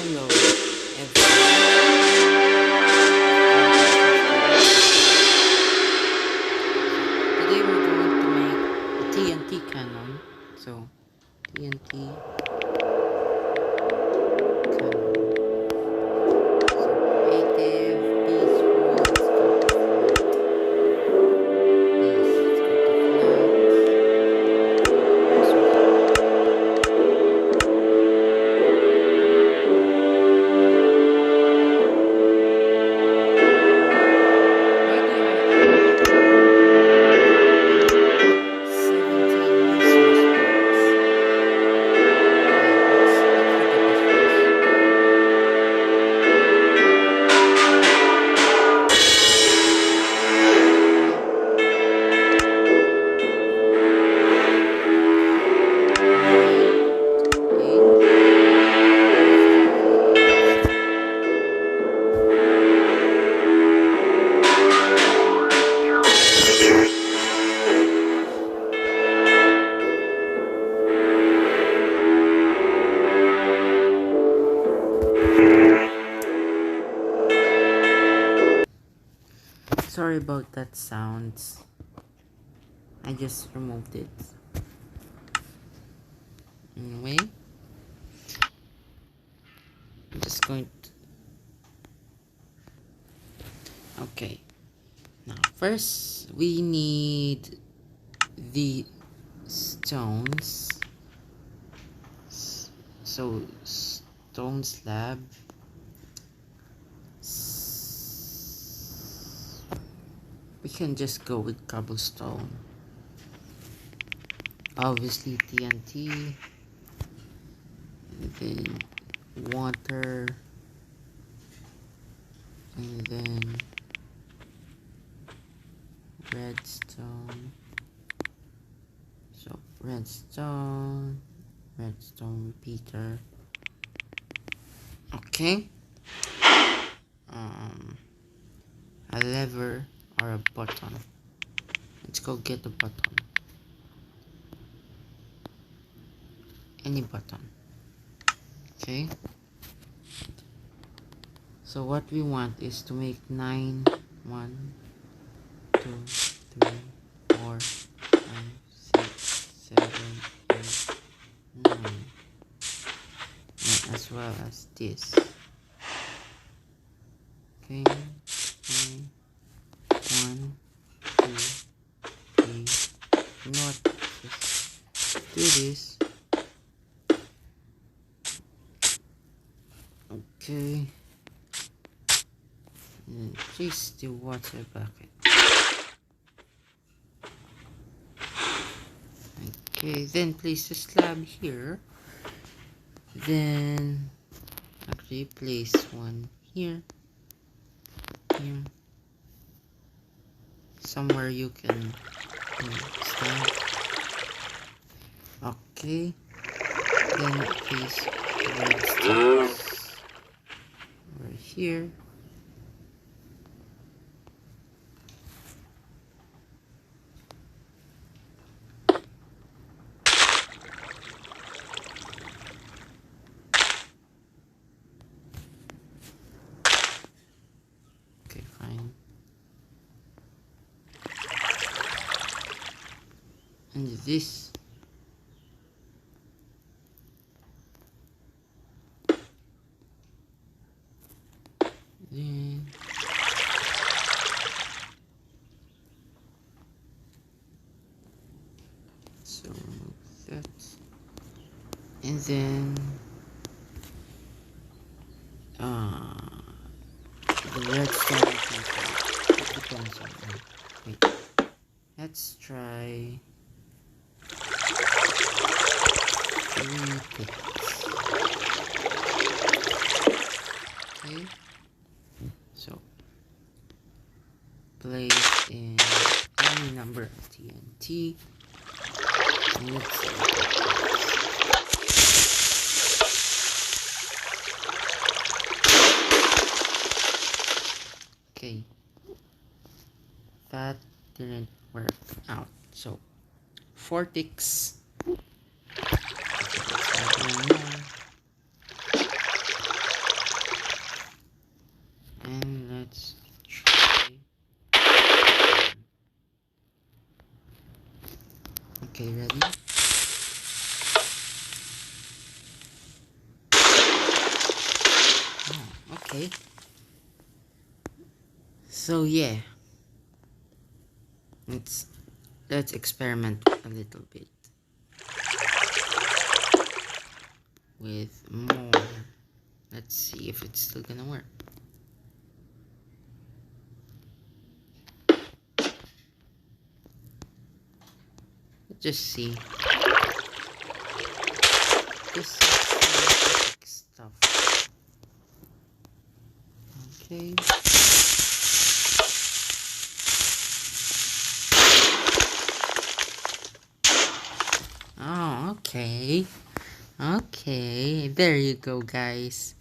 Hello, today we're going to make a TNT cannon. So, TNT cannon. So, creative, peaceful, let's go to flat. Yes, let's go to flat. So, why do I have 17 resource points? Okay, let's look at this first. Nine, eight. Sorry about that sounds. I just removed it. Anyway, I'm just going to... Okay. Now, first, we need the stones. So, stone slab. We can just go with cobblestone. Obviously, TNT. And then water. And then redstone. So, redstone repeater. Okay. A lever or a button. Let's go get the button. Any button. Okay. So what we want is to make 9, 1, 2, 3, 4, 5, 6, 7, 8, 9. And as well as this. Okay. 1, 2, 3. You know what? Just do this. Okay. And place the water bucket. Okay, then place the slab here. Then actually place one here. Here. Somewhere you can stand. Okay. Then place redstones over here. Okay, fine. And this. Then so remove that. And then the redstone. It depends on that. Wait. Let's try 3 picks. Okay. So place in any number of TNT. And let's see what happens. Okay. That didn't work out. So 4 ticks. Okay, let's add one more. Okay, ready? Oh, okay. So yeah, let's experiment a little bit with more. Let's see if it's still gonna work. Let's just see. This is scientific stuff. Okay. Oh, okay. Okay, there you go, guys.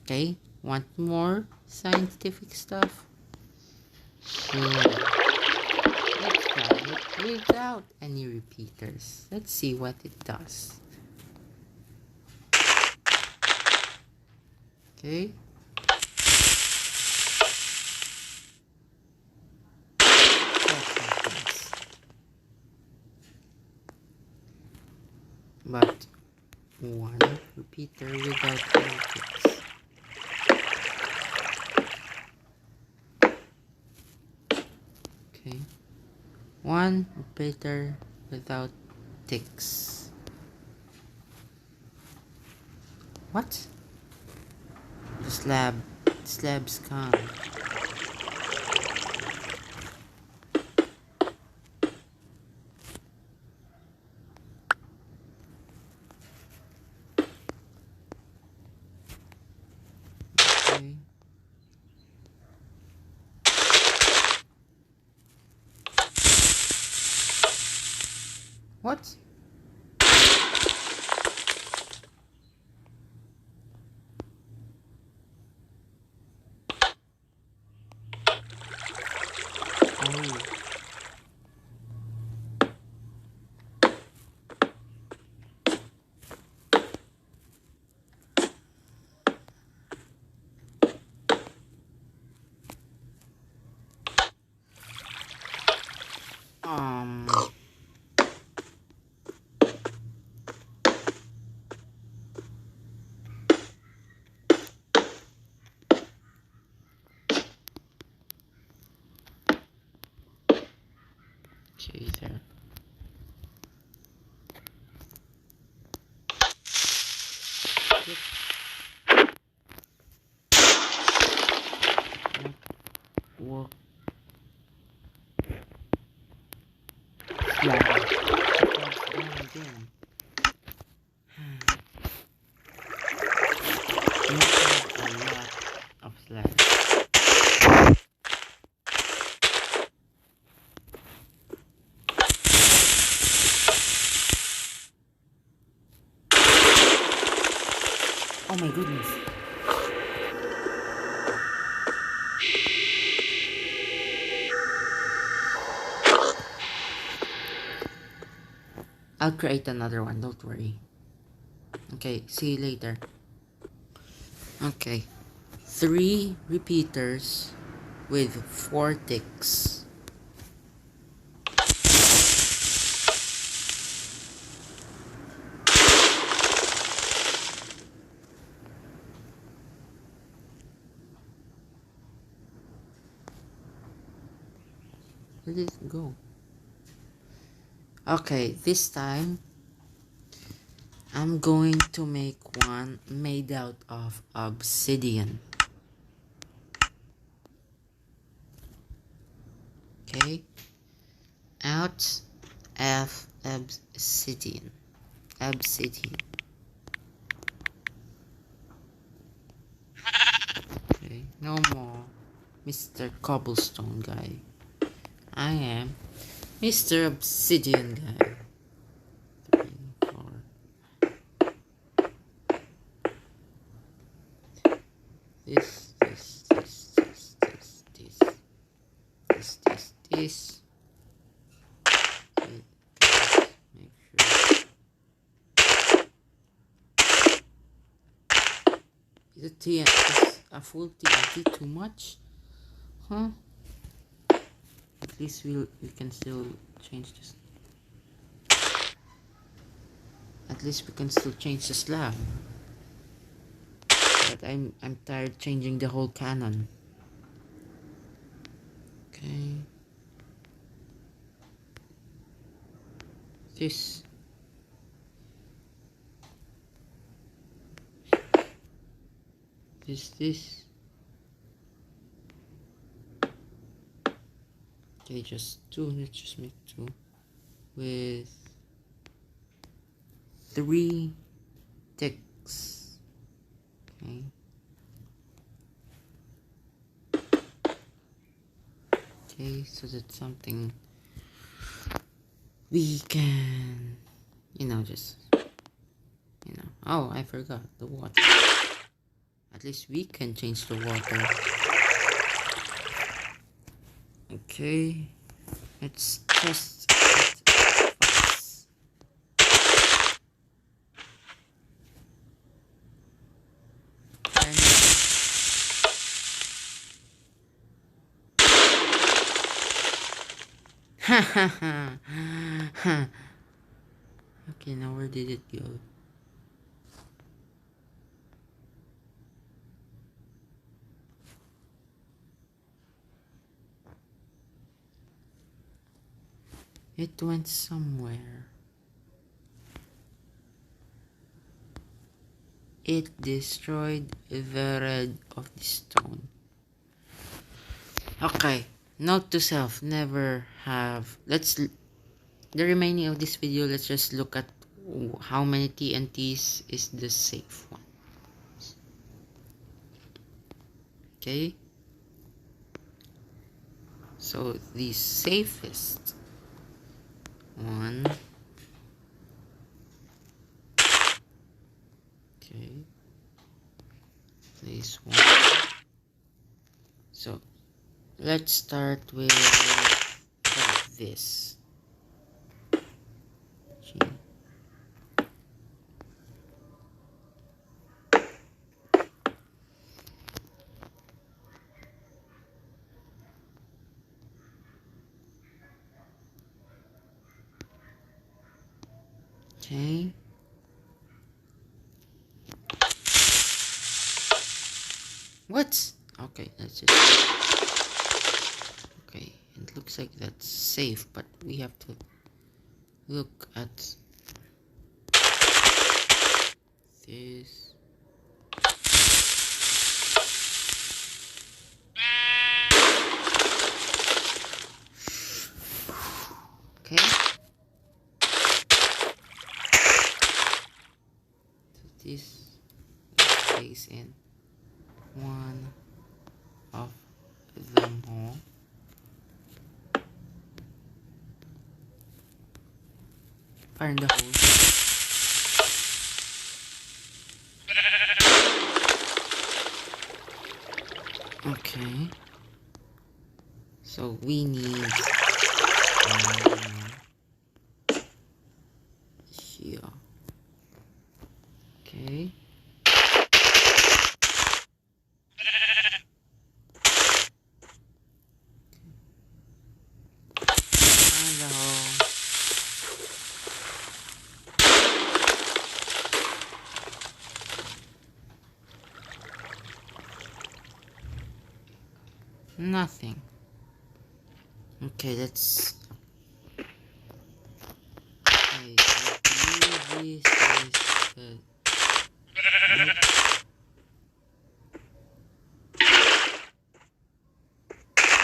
Okay, want more scientific stuff? Sure. Let's try it without any repeaters. Let's see what it does. Okay. But one repeater without any ticks. Okay. One repeater without ticks. What? The slab's gone. Okay. What? Oh. Okay, there. Work. Slab. Slab's gone again. You have a lot of slabs. Oh my goodness. I'll create another one, don't worry. Okay, see you later. Okay. 3 repeaters with 4 ticks. Where did it go? Okay, this time I'm going to make one made out of obsidian. Okay, out of obsidian. Okay, no more Mr. Cobblestone guy. I am Mr. Obsidian guy. 3, 4. This. Okay, make sure. Is a full TNT too much? Huh? At least we can still change this. At least we can still change the slab. But I'm tired changing the whole cannon. Okay. This. This. Okay, just two. Let's just make two. With 3 ticks. Okay. Okay, so that's something we can, just, oh, I forgot the water. At least we can change the water. Okay, let's just ha ha ha. Okay, now where did it go? It went somewhere. It destroyed the red of the stone. Okay, note to self, never have. The remaining of this video, let's just look at how many TNTs is the safe one. Okay. So the safest one. Okay. This one. So let's start with this. Okay. What? Okay, that's it. Okay, it looks like that's safe, but we have to look at this. Okay. So this stays in one of them all. Fire in the hole. Okay. So we need here. Okay. Fire in the hole. Nothing. Okay, let's. Okay, I believe this is good. Nope.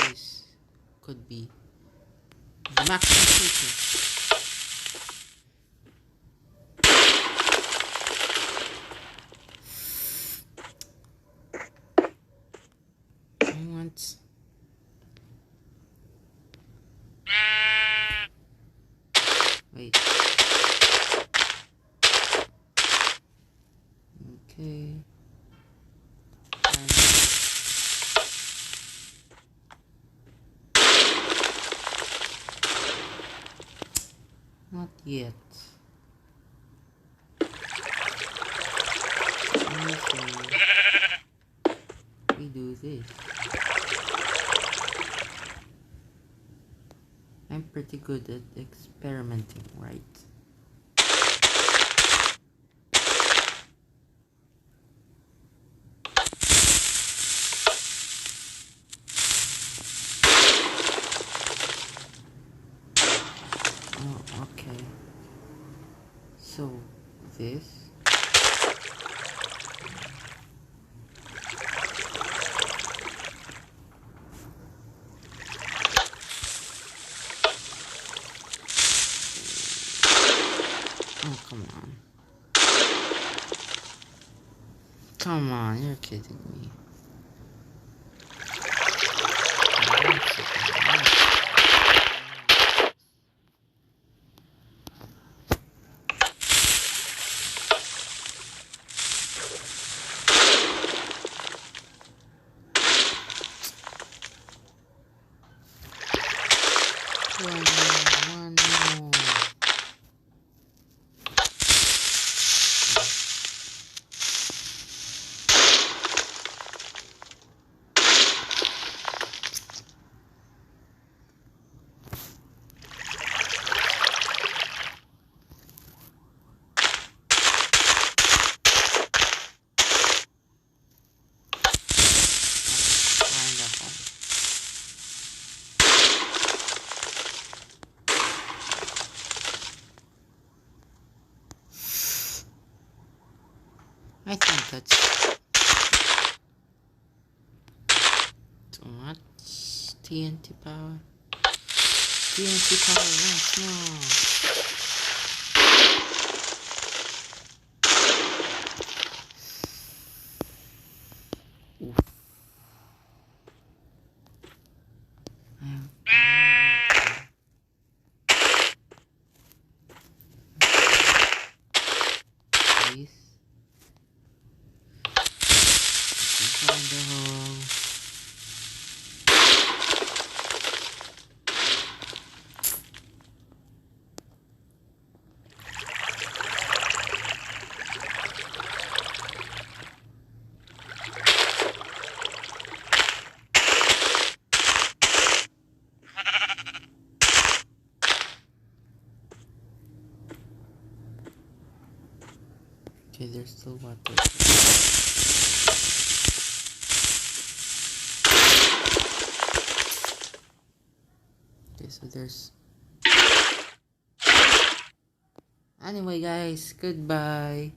This could be the maximum feature. I want. Wait. Okay. Not yet. Okay. We do this. I'm pretty good at experimenting, right? Come on, you're kidding me. One more. I think that's too much. TNT power. TNT power once more. Oof. Please. Find the hole. Okay, there's still water. Okay, so there's... Anyway guys, goodbye.